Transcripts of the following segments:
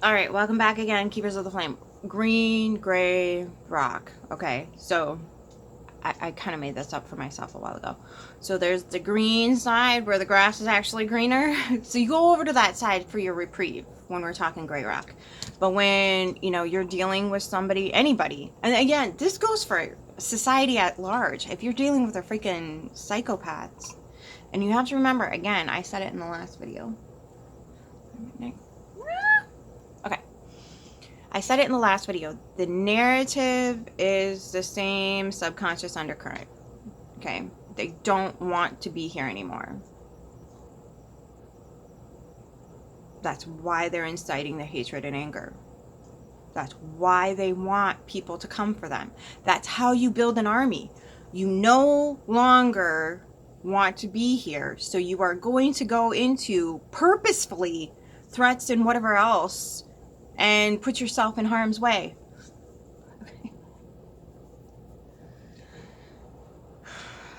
All right, welcome back again, Keepers of the Flame. Green, gray, rock. Okay, so I kind of made this up for myself a while ago. So there's the green side where the grass is actually greener. So you go over to that side for your reprieve when we're talking gray rock. But when, you're dealing with somebody, anybody, and again, this goes for society at large. If you're dealing with a freaking psychopaths, and you have to remember, again, I said it in the last video. Okay. I said it in the last video. The narrative is the same subconscious undercurrent. Okay? They don't want to be here anymore. That's why they're inciting the hatred and anger. That's why they want people to come for them. That's how you build an army. You no longer want to be here, so you are going to go into purposefully threats and whatever else and put yourself in harm's way.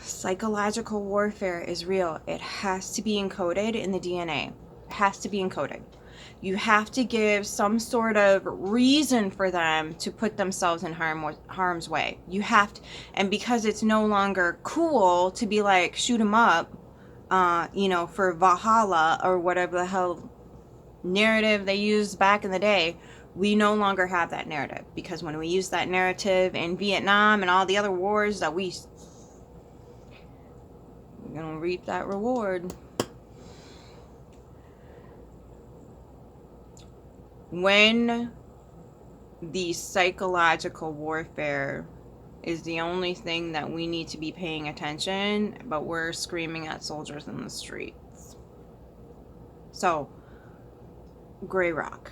Psychological warfare is real. It has to be encoded in the DNA. It has to be encoded. You have to give some sort of reason for them to put themselves in harm's way. You have to, and because it's no longer cool to be like, shoot them up, for Valhalla or whatever the hell narrative they used back in the day, we no longer have that narrative. Because when we use that narrative in Vietnam and all the other wars that we're gonna reap that reward. When the psychological warfare is the only thing that we need to be paying attention, but we're screaming at soldiers in the streets. So, gray rock.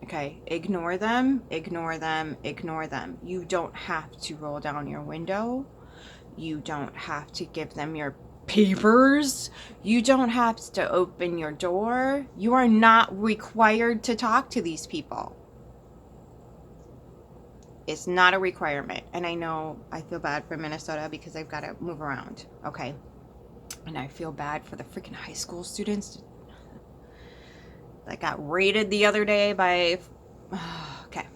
Okay, ignore them, ignore them, ignore them. You don't have to roll down your window. You don't have to give them your papers. You don't have to open your door. You are not required to talk to these people. It's not a requirement. And I know I feel bad for Minnesota because they've got to move around. Okay. And I feel bad for the freaking high school students that got raided the other day by. Okay.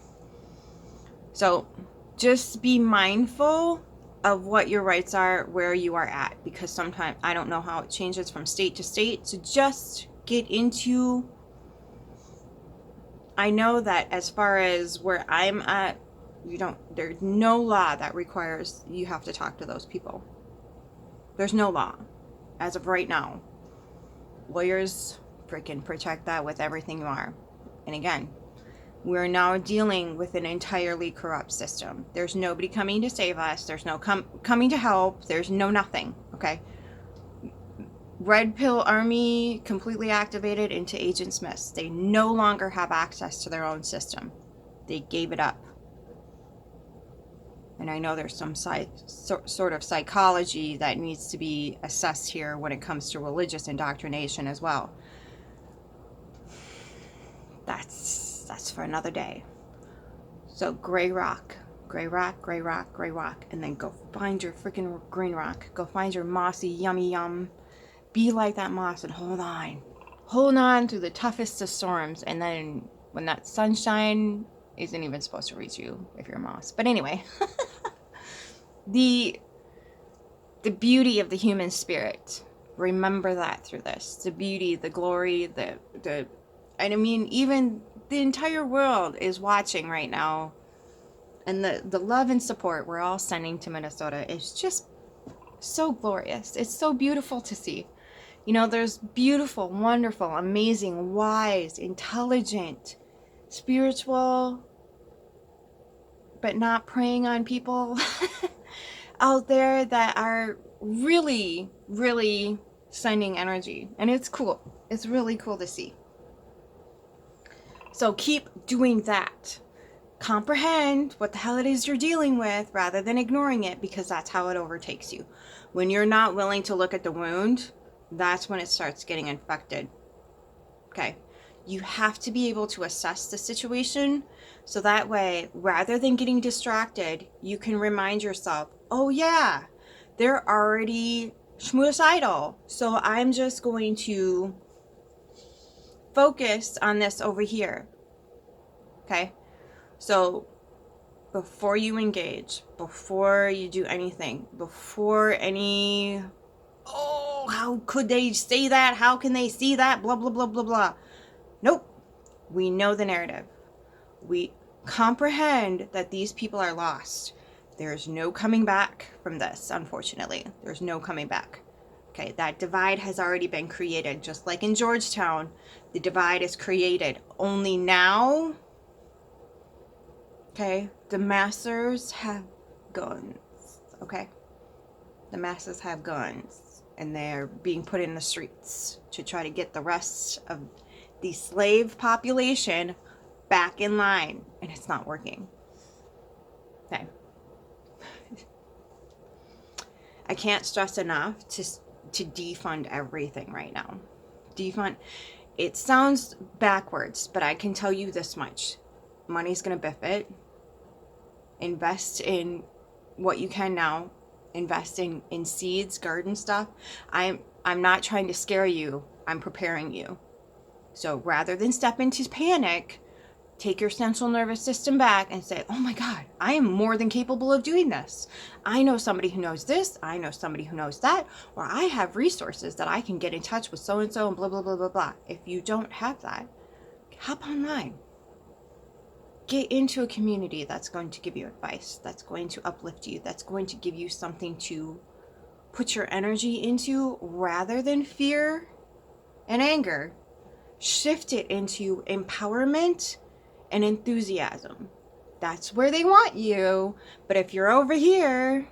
So just be mindful of what your rights are, where you are at, because sometimes I don't know how it changes from state to state. So just get into. I know that as far as where I'm at, there's no law that requires you have to talk to those people. There's no law as of right now. Lawyers freaking protect that with everything you are. And again, we're now dealing with an entirely corrupt system. There's nobody coming to save us. There's no coming to help. There's no nothing. Okay. Red Pill Army completely activated into Agent Smiths. They no longer have access to their own system. They gave it up. And I know there's some sort of psychology that needs to be assessed here when it comes to religious indoctrination as well. That's for another day. So gray rock, gray rock, gray rock, gray rock, and then go find your freaking green rock. Go find your mossy yummy yum. Be like that moss and hold on. Hold on through the toughest of storms, and then when that sunshine isn't even supposed to reach you if you're a moss. But anyway, the beauty of the human spirit. Remember that through this. The beauty, the glory, and I mean, even the entire world is watching right now. And the love and support we're all sending to Minnesota is just so glorious. It's so beautiful to see. There's beautiful, wonderful, amazing, wise, intelligent, spiritual, but not preying on people out there that are really, really sending energy. And it's cool. It's really cool to see. So keep doing that. Comprehend what the hell it is you're dealing with rather than ignoring it, because that's how it overtakes you. When you're not willing to look at the wound, that's when it starts getting infected. Okay. You have to be able to assess the situation so that way, rather than getting distracted, you can remind yourself, oh yeah, they're already schmoocidal. So I'm just going to focus on this over here. Okay? So before you engage, before you do anything, before any, oh, how could they say that? How can they see that? Blah, blah, blah, blah, blah. Nope. We know the narrative. We comprehend that these people are lost. There's no coming back from this, unfortunately. There's no coming back. Okay, that divide has already been created. Just like in Georgetown, the divide is created. Only now, okay, the masters have guns, okay? The masses have guns, and they're being put in the streets to try to get the rest of the slave population back in line, and it's not working. Okay. I can't stress enough to defund everything right now. Defund. It sounds backwards, but I can tell you this much. Money's gonna biff it. Invest in what you can now. Invest in seeds, garden stuff. I'm not trying to scare you. I'm preparing you. So rather than step into panic, take your central nervous system back and say, oh my God, I am more than capable of doing this. I know somebody who knows this. I know somebody who knows that. Or I have resources that I can get in touch with so-and-so and blah, blah, blah, blah, blah. If you don't have that, hop online. Get into a community that's going to give you advice, that's going to uplift you, that's going to give you something to put your energy into rather than fear and anger. Shift it into empowerment and enthusiasm. That's where they want you. But if you're over here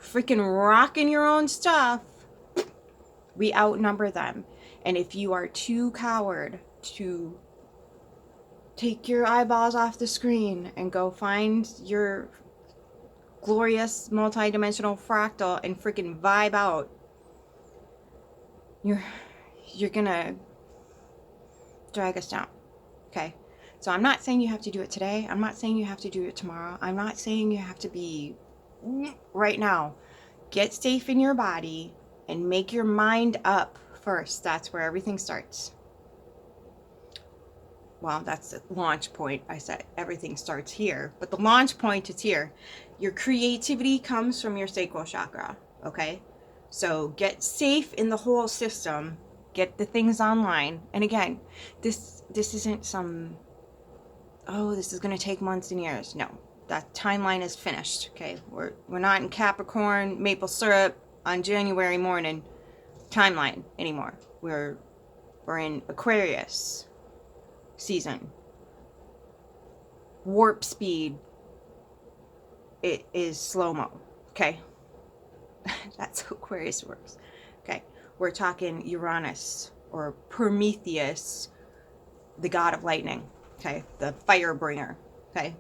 freaking rocking your own stuff, we outnumber them. And if you are too coward to take your eyeballs off the screen and go find your glorious multidimensional fractal and freaking vibe out, you're gonna drag us down. Okay? So I'm not saying you have to do it today. I'm not saying you have to do it tomorrow. I'm not saying you have to be right now. Get safe in your body and make your mind up first. That's where everything starts. Well, that's the launch point. I said everything starts here, but the launch point is here. Your creativity comes from your sacral chakra, okay? So get safe in the whole system. Get the things online. And again, this isn't some, oh, this is going to take months and years. No, that timeline is finished. Okay, we're not in Capricorn maple syrup on January morning timeline anymore. We're in Aquarius season. Warp speed. It is slow-mo. Okay, that's how Aquarius works. Okay, we're talking Uranus or Prometheus, the god of lightning. Okay, the fire bringer. Okay,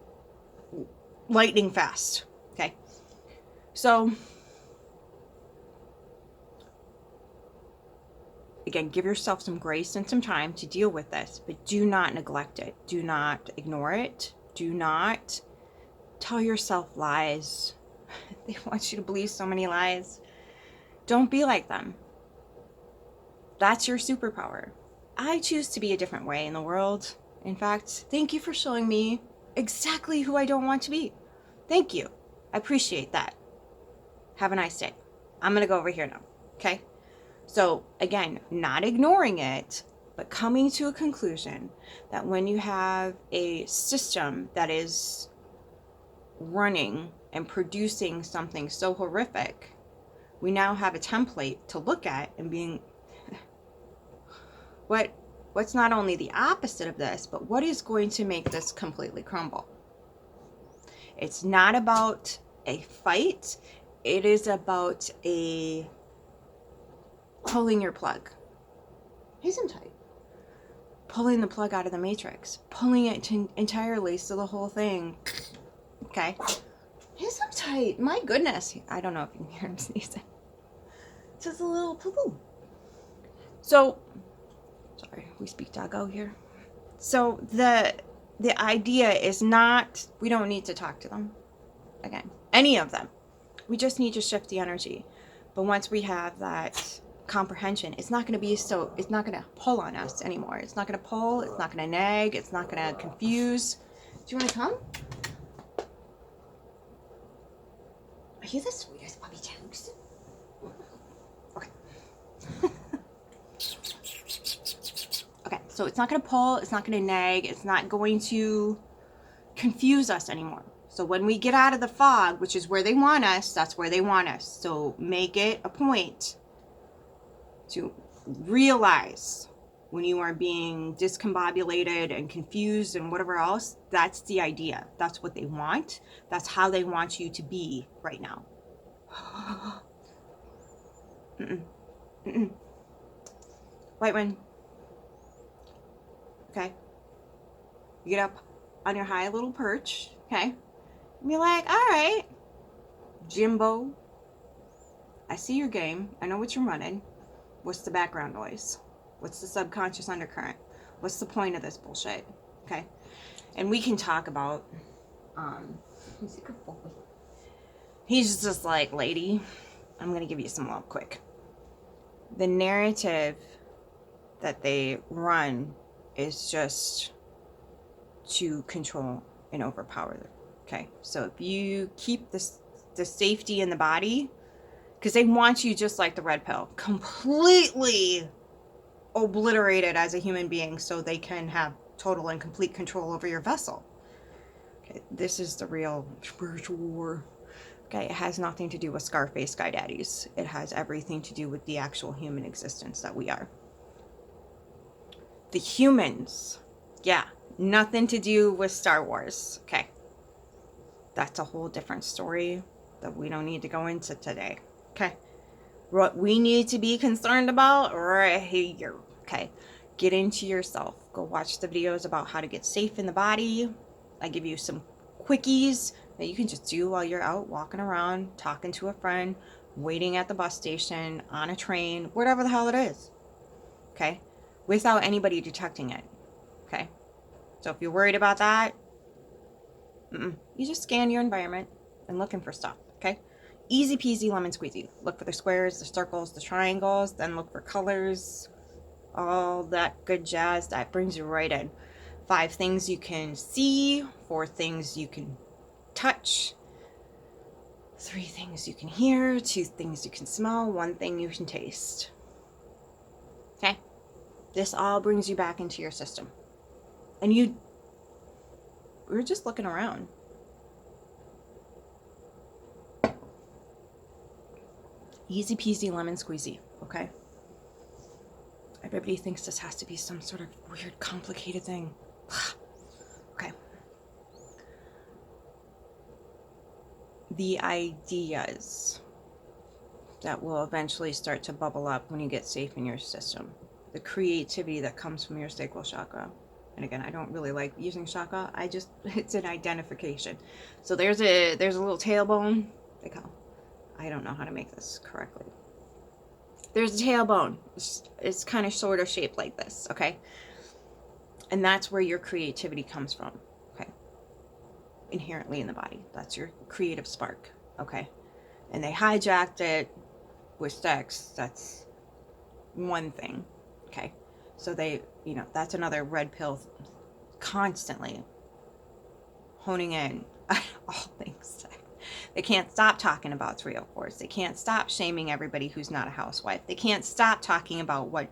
lightning fast. Okay, so again, give yourself some grace and some time to deal with this, but do not neglect it. Do not ignore it. Do not tell yourself lies. They want you to believe so many lies. Don't be like them. That's your superpower. I choose to be a different way in the world. In fact, thank you for showing me exactly who I don't want to be. Thank you. I appreciate that. Have a nice day. I'm going to go over here now. Okay? So again, not ignoring it, but coming to a conclusion that when you have a system that is running and producing something so horrific, we now have a template to look at and being, what's not only the opposite of this, but what is going to make this completely crumble? It's not about a fight. It is about a pulling your plug. Gesundheit. Pulling the plug out of the matrix. Pulling it entirely so the whole thing, okay? Gesundheit. My goodness. I don't know if you can hear him sneezing. Just a little poo-poo. So, sorry, we speak doggo here. So the idea is not, we don't need to talk to them. Again, any of them. We just need to shift the energy. But once we have that comprehension, it's not going to be so, it's not going to pull on us anymore. It's not going to pull, it's not going to nag, it's not going to confuse. you want to come? Are you the sweetest puppy, Jokes? Okay. Okay, so it's not going to pull, it's not going to nag, it's not going to confuse us anymore. So when we get out of the fog, which is where they want us, that's where they want us. So make it a point to realize when you are being discombobulated and confused and whatever else, that's the idea. That's what they want. That's how they want you to be right now. White one. Okay. You get up on your high little perch, okay? And be like, all right, Jimbo, I see your game. I know what you're running. What's the background noise? What's the subconscious undercurrent? What's the point of this bullshit? Okay? And we can talk about, he's just like, lady, I'm going to give you some love quick. The narrative that they run is just to control and overpower them. Okay? So if you keep the safety in the body, because they want you just like the red pill, completely obliterated as a human being so they can have total and complete control over your vessel. Okay, this is the real spiritual war. Okay, it has nothing to do with Scarface Sky Daddies. It has everything to do with the actual human existence that we are. The humans, yeah, nothing to do with Star Wars. Okay, that's a whole different story that we don't need to go into today. Okay, what we need to be concerned about right here. Okay, get into yourself. Go watch the videos about how to get safe in the body. I give you some quickies that you can just do while you're out walking around, talking to a friend, waiting at the bus station, on a train, whatever the hell it is. Okay, without anybody detecting it. Okay, so if you're worried about that, you just scan your environment and looking for stuff. Okay, easy peasy lemon squeezy. Look for the squares, the circles, the triangles, then look for colors, all that good jazz. That brings you right in. 5 things you can see, 4 things you can touch, 3 things you can hear, 2 things you can smell, 1 thing you can taste. Okay, this all brings you back into your system. And we're just looking around. Easy peasy lemon squeezy. Okay, everybody thinks this has to be some sort of weird complicated thing. Okay, the ideas that will eventually start to bubble up when you get safe in your system, the creativity that comes from your sacral chakra. And again, I don't really like using chakra. It's an identification. So there's a little tailbone. I don't know how to make this correctly. There's a tailbone. It's kind of sort of shaped like this, okay? And that's where your creativity comes from, okay? Inherently in the body. That's your creative spark, okay? And they hijacked it with sex. That's one thing, okay? So they, that's another red pill, constantly honing in all things sex. They can't stop talking about 304s. They can't stop shaming everybody who's not a housewife. They can't stop talking about what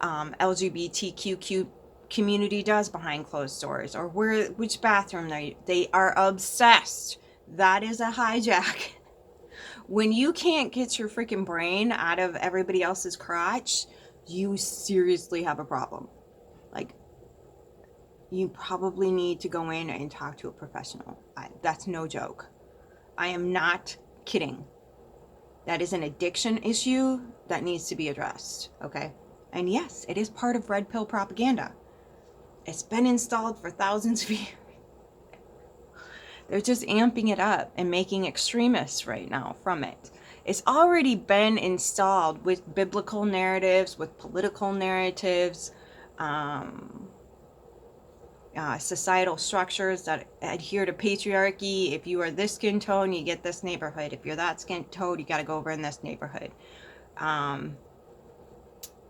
LGBTQ community does behind closed doors, or which bathroom they are obsessed. That is a hijack. When you can't get your freaking brain out of everybody else's crotch, you seriously have a problem. Like, you probably need to go in and talk to a professional. That's no joke. I am not kidding. That is an addiction issue that needs to be addressed, okay? And yes, it is part of red pill propaganda. It's been installed for thousands of years. They're just amping it up and making extremists right now from it. It's already been installed with biblical narratives, with political narratives, societal structures that adhere to patriarchy. If you are this skin tone, you get this neighborhood. If you're that skin tone, you got to go over in this neighborhood.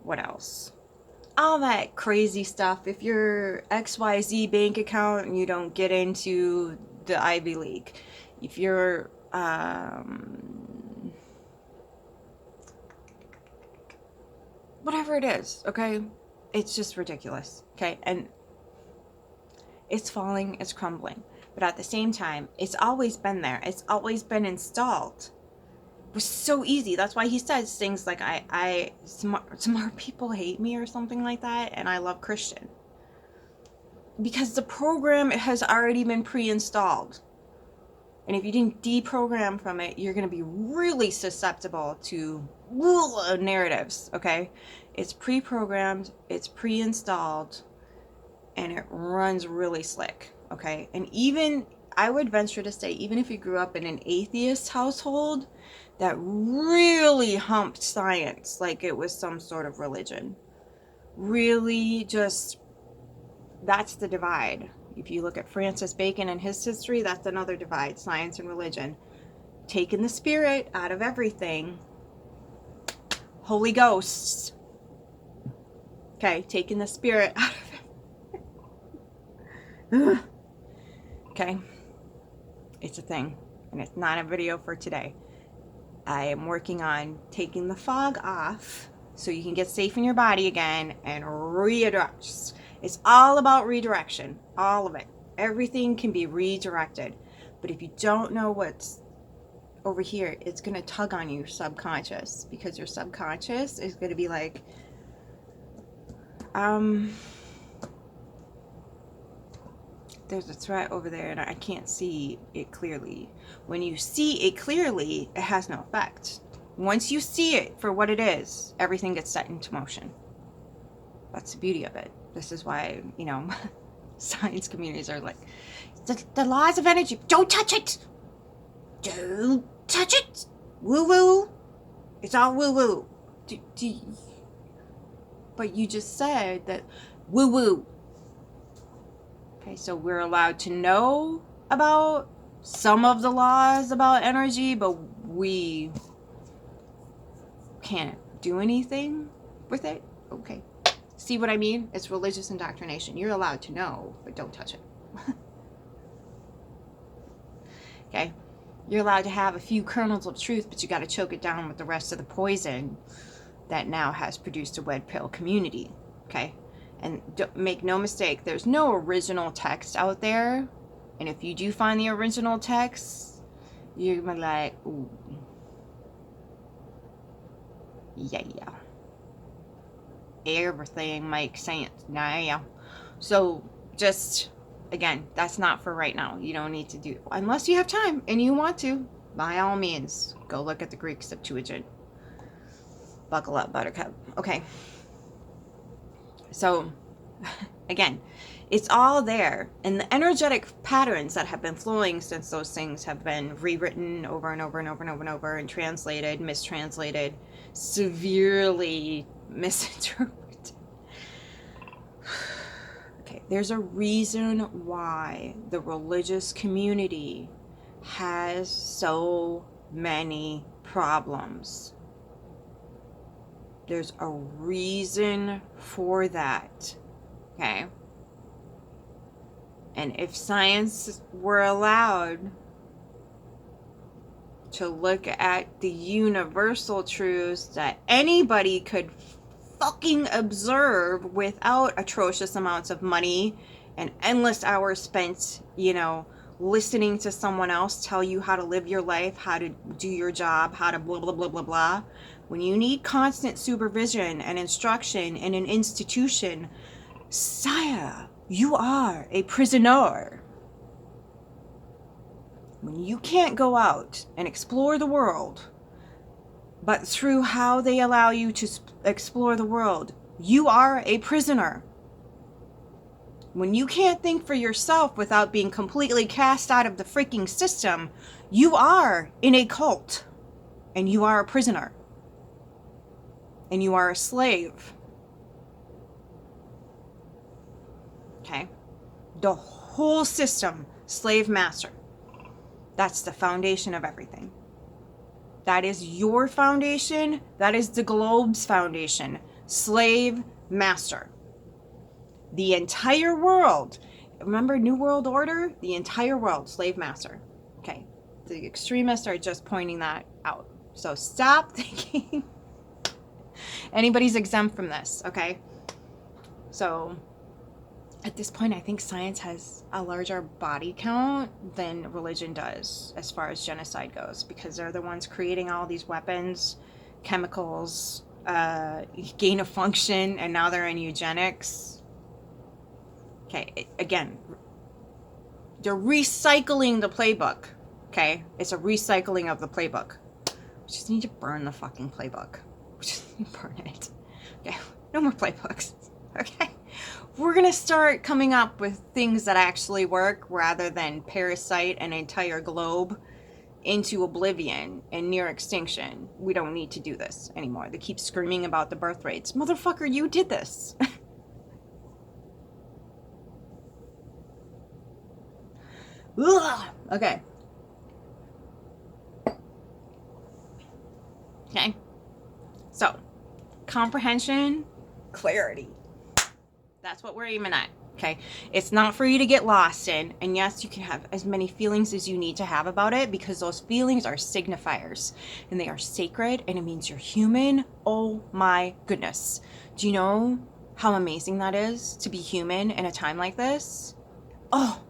What else? all that crazy stuff. If your XYZ bank account, you don't get into the Ivy League. If you're whatever it is, okay? It's just ridiculous, okay? And it's falling, it's crumbling. But at the same time, it's always been there. It's always been installed. It was so easy. That's why he says things like, smart people hate me or something like that, and I love Christian. Because the program has already been pre-installed. And if you didn't deprogram from it, you're going to be really susceptible to narratives, okay? It's pre-programmed, it's pre-installed, and it runs really slick, okay? And even, I would venture to say, even if you grew up in an atheist household that really humped science like it was some sort of religion, really just, that's the divide. If you look at Francis Bacon and his history, that's another divide, science and religion. Taking the spirit out of everything. Holy ghosts. Okay, taking the spirit out of it. Okay. It's a thing. And it's not a video for today. I am working on taking the fog off so you can get safe in your body again and readdress. It's all about redirection. All of it. Everything can be redirected. But if you don't know what's over here, it's going to tug on your subconscious, because your subconscious is going to be like, there's a threat over there and I can't see it clearly. When you see it clearly, it has no effect. Once you see it for what it is, everything gets set into motion. That's the beauty of it. This is why, science communities are like, the laws of energy, don't touch it! Don't touch it! Woo-woo! It's all woo-woo. But you just said that woo-woo. Okay, so we're allowed to know about some of the laws about energy, but we can't do anything with it? Okay. See what I mean? It's religious indoctrination. You're allowed to know, but don't touch it. Okay? You're allowed to have a few kernels of truth, but you got to choke it down with the rest of the poison that now has produced a red pill community. Okay? And make no mistake, there's no original text out there. And if you do find the original text, you're gonna be like, ooh. Yeah. Everything makes sense now. So just, again, that's not for right now. You don't need to do, unless you have time and you want to, by all means, go look at the Greek Septuagint. Buckle up, buttercup. Okay. So, again, it's all there. And the energetic patterns that have been flowing since those things have been rewritten over and over and over and over and over and translated, mistranslated, severely misinterpreted. Okay, there's a reason why the religious community has so many problems. There's a reason for that. Okay? And if science were allowed to look at the universal truths that anybody could fucking observe without atrocious amounts of money and endless hours spent, listening to someone else tell you how to live your life, how to do your job, how to blah, blah, blah, blah, blah. When you need constant supervision and instruction in an institution, sire, you are a prisoner. When you can't go out and explore the world, but through how they allow you to explore the world, you are a prisoner. When you can't think for yourself without being completely cast out of the freaking system, you are in a cult. And you are a prisoner. And you are a slave. Okay? The whole system, slave master. That's the foundation of everything. That is your foundation. That is the globe's foundation. Slave master. The entire world. Remember New World Order? The entire world, slave master. Okay. The extremists are just pointing that out. So stop thinking anybody's exempt from this, okay? So at this point, I think science has a larger body count than religion does as far as genocide goes, because they're the ones creating all these weapons, chemicals, gain of function, and now they're in eugenics. Okay, again, they're recycling the playbook, okay? It's a recycling of the playbook. We just need to burn the fucking playbook. We just need to burn it. Okay, no more playbooks, okay? We're gonna start coming up with things that actually work rather than parasite an entire globe into oblivion and near extinction. We don't need to do this anymore. They keep screaming about the birth rates. Motherfucker, you did this. Ugh. Okay. Okay. So, comprehension, clarity. That's what we're aiming at. Okay. It's not for you to get lost in. And yes, you can have as many feelings as you need to have about it, because those feelings are signifiers and they are sacred, and it means you're human. Oh my goodness. Do you know how amazing that is to be human in a time like this? Oh,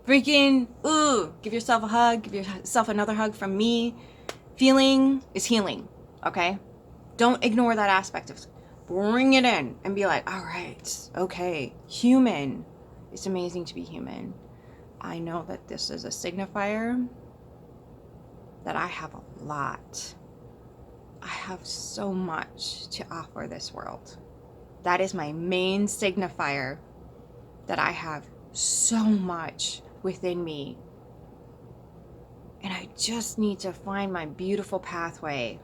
freaking, ooh, give yourself a hug. Give yourself another hug from me. Feeling is healing. Okay. Don't ignore that aspect of it. Bring it in and be like, all right, okay, human. It's amazing to be human. I know that this is a signifier that I have a lot. I have so much to offer this world. That is my main signifier, that I have so much within me. And I just need to find my beautiful pathway.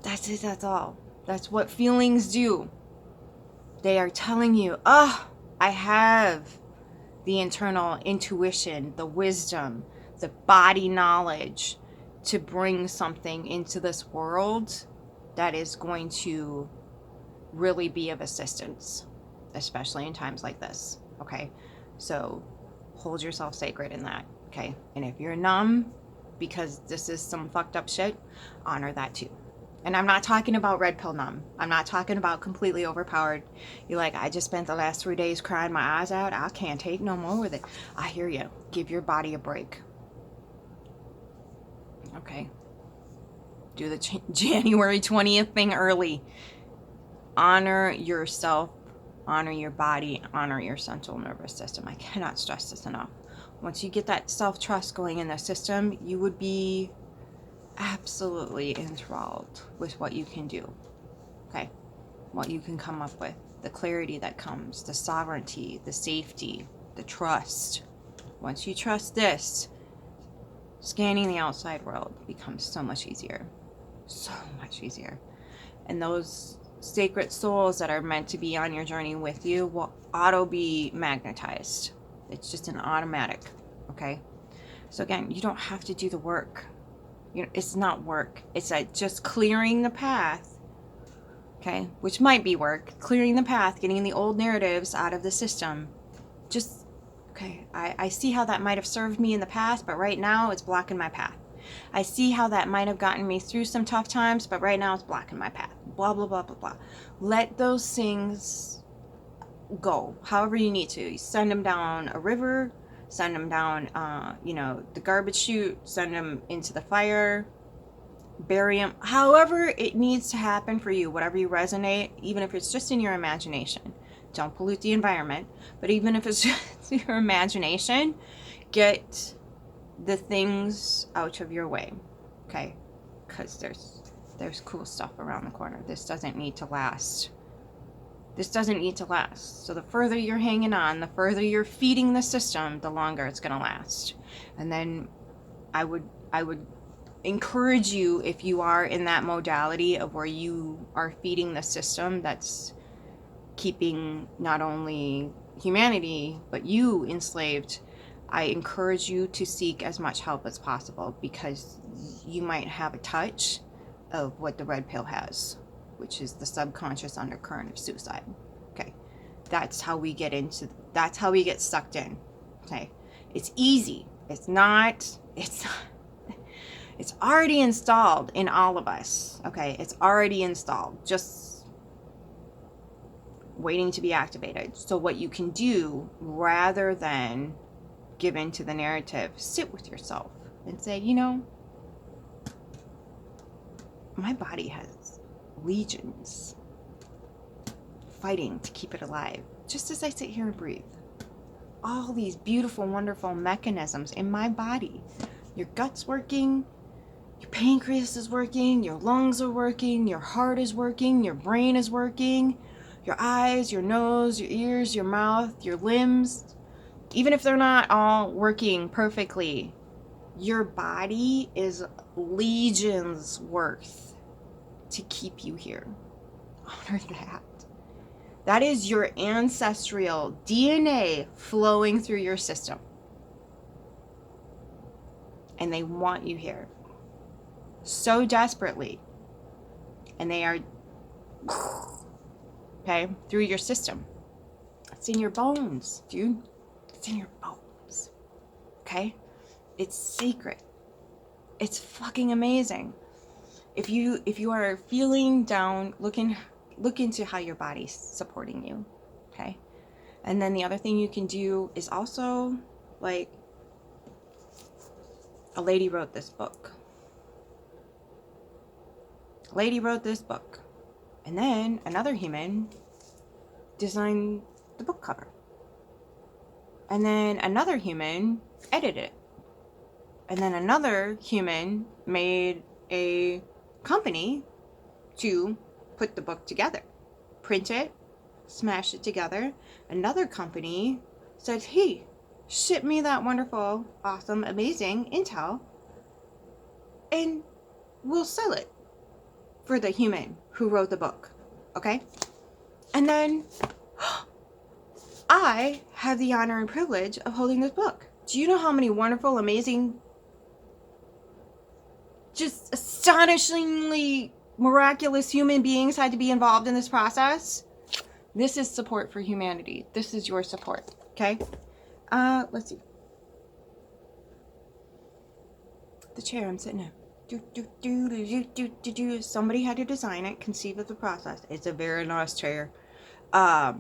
That's it, that's all. That's what feelings do. They are telling you, oh, I have the internal intuition, the wisdom, the body knowledge to bring something into this world that is going to really be of assistance, especially in times like this, okay? So hold yourself sacred in that, okay? And if you're numb because this is some fucked up shit, honor that too. And I'm not talking about red pill numb. I'm not talking about completely overpowered. You're like, I just spent the last 3 days crying my eyes out. I can't take no more with it. I hear you. Give your body a break. Okay. Do the January 20th thing early. Honor yourself. Honor your body. Honor your central nervous system. I cannot stress this enough. Once you get that self-trust going in the system, you would be absolutely enthralled with what you can do, okay? What you can come up with, the clarity that comes, the sovereignty, the safety, the trust. Once you trust this, scanning the outside world becomes so much easier. So much easier. And those sacred souls that are meant to be on your journey with you will auto be magnetized. It's just an automatic, okay? So again, you don't have to do the work. You know, it's not work. It's just clearing the path, okay? Which might be work. Clearing the path, getting the old narratives out of the system. Just, okay, I see how that might have served me in the past, but right now it's blocking my path. I see how that might have gotten me through some tough times, but right now it's blocking my path. Blah, blah, blah, blah, blah. Let those things go however you need to. You send them down a river, send them down, the garbage chute, send them into the fire, bury them, however it needs to happen for you, whatever you resonate, even if it's just in your imagination. Don't pollute the environment, but even if it's just your imagination, get the things out of your way, okay? Because there's cool stuff around the corner. This doesn't need to last. This doesn't need to last. So the further you're hanging on, the further you're feeding the system, the longer it's going to last. And then I would encourage you, if you are in that modality of where you are feeding the system that's keeping not only humanity, but you enslaved, I encourage you to seek as much help as possible, because you might have a touch of what the red pill has which is the subconscious undercurrent of suicide. Okay. That's how we get sucked in. Okay. It's easy. It's already installed in all of us. Okay. It's already installed, just waiting to be activated. So what you can do, rather than give in to the narrative, sit with yourself and say, my body has legions fighting to keep it alive, just as I sit here and breathe. All these beautiful, wonderful mechanisms in my body. Your gut's working, your pancreas is working, your lungs are working, your heart is working, your brain is working, your eyes, your nose, your ears, your mouth, your limbs. Even if they're not all working perfectly, your body is legions worth to keep you here. Honor that. That is your ancestral DNA flowing through your system. And they want you here so desperately. And they are, okay, through your system. It's in your bones, dude. It's in your bones. Okay? It's secret. It's fucking amazing. If you are feeling down, look into how your body's supporting you. Okay? And then the other thing you can do is also, like, a lady wrote this book. And then another human designed the book cover. And then another human edited it. And then another human made a company to put the book together. Print it, smash it together. Another company said, hey, ship me that wonderful, awesome, amazing intel, and we'll sell it for the human who wrote the book. Okay? And then I have the honor and privilege of holding this book. Do you know how many wonderful, amazing, just astonishingly miraculous human beings had to be involved in this process? This is support for humanity. This is your support. Okay? Let's see. The chair I'm sitting in. Somebody had to design it, conceive of the process. It's a very nice chair. The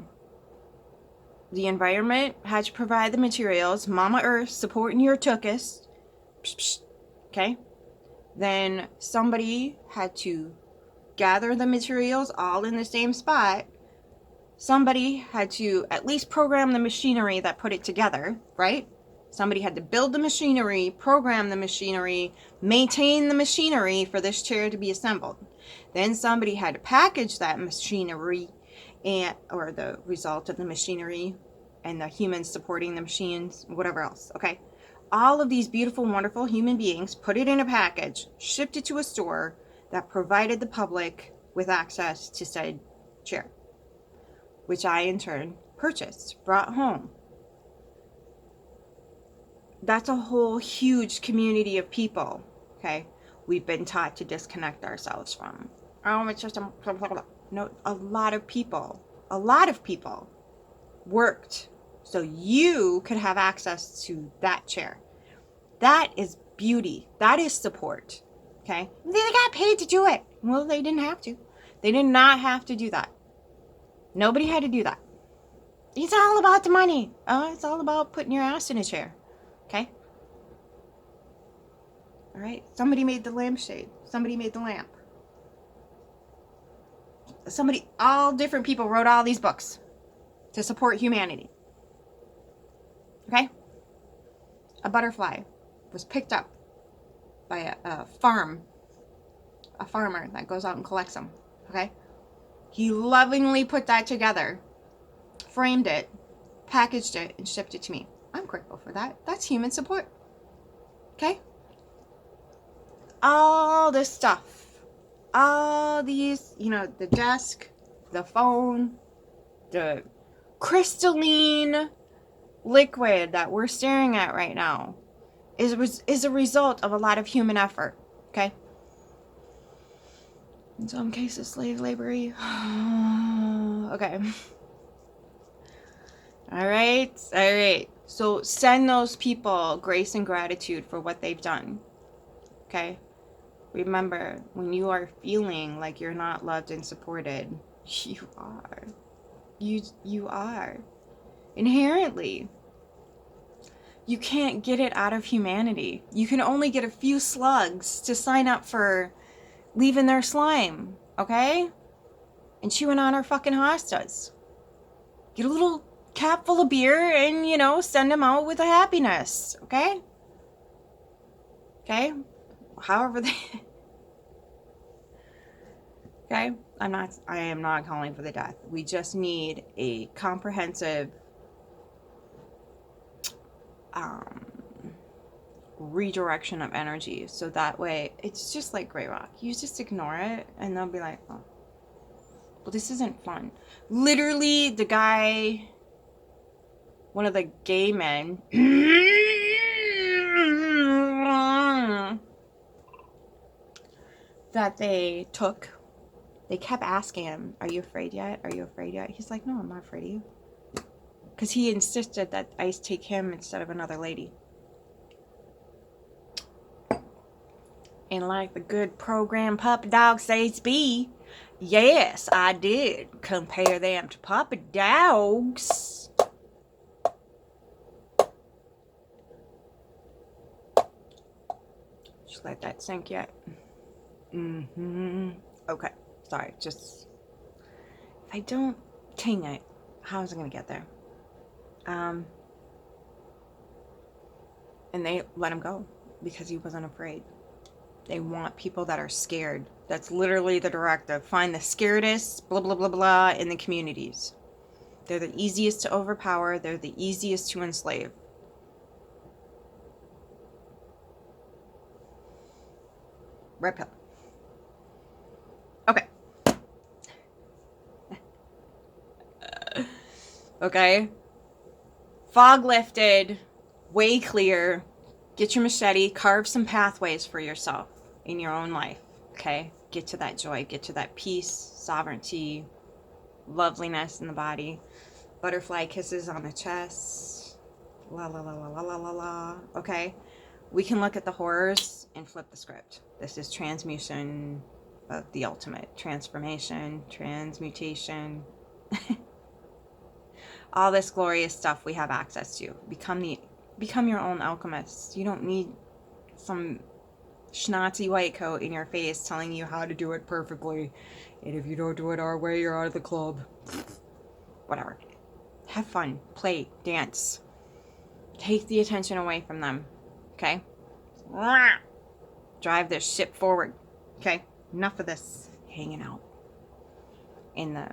environment had to provide the materials. Mama Earth supporting your tuchus. Okay? Then somebody had to gather the materials all in the same spot. Somebody had to at least program the machinery that put it together, right? Somebody had to build the machinery, program the machinery, maintain the machinery for this chair to be assembled. Then somebody had to package that machinery or the result of the machinery and the humans supporting the machines, whatever else, okay? All of these beautiful, wonderful human beings put it in a package, shipped it to a store that provided the public with access to said chair, which I in turn purchased, brought home. That's a whole huge community of people, okay? We've been taught to disconnect ourselves from. Oh, it's just no, a lot of people worked so you could have access to that chair. That is beauty. That is support, okay? They got paid to do it. Well, they didn't have to. They did not have to do that. Nobody had to do that. It's all about the money. It's all about putting your ass in a chair. Okay? All right? Somebody made the lampshade. Somebody made the lamp. All different people wrote all these books to support humanity. Okay? A butterfly was picked up by a farmer that goes out and collects them. Okay? He lovingly put that together, framed it, packaged it, and shipped it to me. I'm grateful for that. That's human support. Okay? All this stuff. All these, the desk, the phone, the crystalline liquid that we're staring at right now is a result of a lot of human effort. Okay? In some cases, slave labor. Okay. All right. So send those people grace and gratitude for what they've done. Okay? Remember, when you are feeling like you're not loved and supported, you are. You are. Inherently. You can't get it out of humanity. You can only get a few slugs to sign up for leaving their slime, okay? And chewing on our fucking hostas. Get a little cap full of beer and, send them out with a happiness, okay? Okay? However they... Okay? I am not calling for the death. We just need a comprehensive redirection of energy, so that way it's just like Grey Rock. You just ignore it and they'll be like, oh, well, this isn't fun. Literally, the guy, one of the gay men that they took, they kept asking him, are you afraid yet? Are you afraid yet? He's like, no, I'm not afraid of you. Because he insisted that ICE take him instead of another lady. And like the good program puppy dog says be, yes, I did compare them to puppy dogs. Just let that sink yet. Okay, sorry, just, if I don't ting it, how's it gonna get there? And they let him go because he wasn't afraid. They want people that are scared. That's literally the directive. Find the scaredest, blah, blah, blah, blah, in the communities. They're the easiest to overpower. They're the easiest to enslave. Red pill. Okay. Okay. Fog lifted. Way clear. Get your machete. Carve some pathways for yourself in your own life. Okay? Get to that joy. Get to that peace, sovereignty, loveliness in the body. Butterfly kisses on the chest. La la la la la la la la. Okay? We can look at the horrors and flip the script. This is transmutation of the ultimate. Transformation, transmutation. All this glorious stuff we have access to. Become your own alchemist. You don't need some schnozzy white coat in your face telling you how to do it perfectly. And if you don't do it our way, you're out of the club. Whatever. Have fun. Play. Dance. Take the attention away from them. Okay? Drive this ship forward. Okay? Enough of this hanging out in the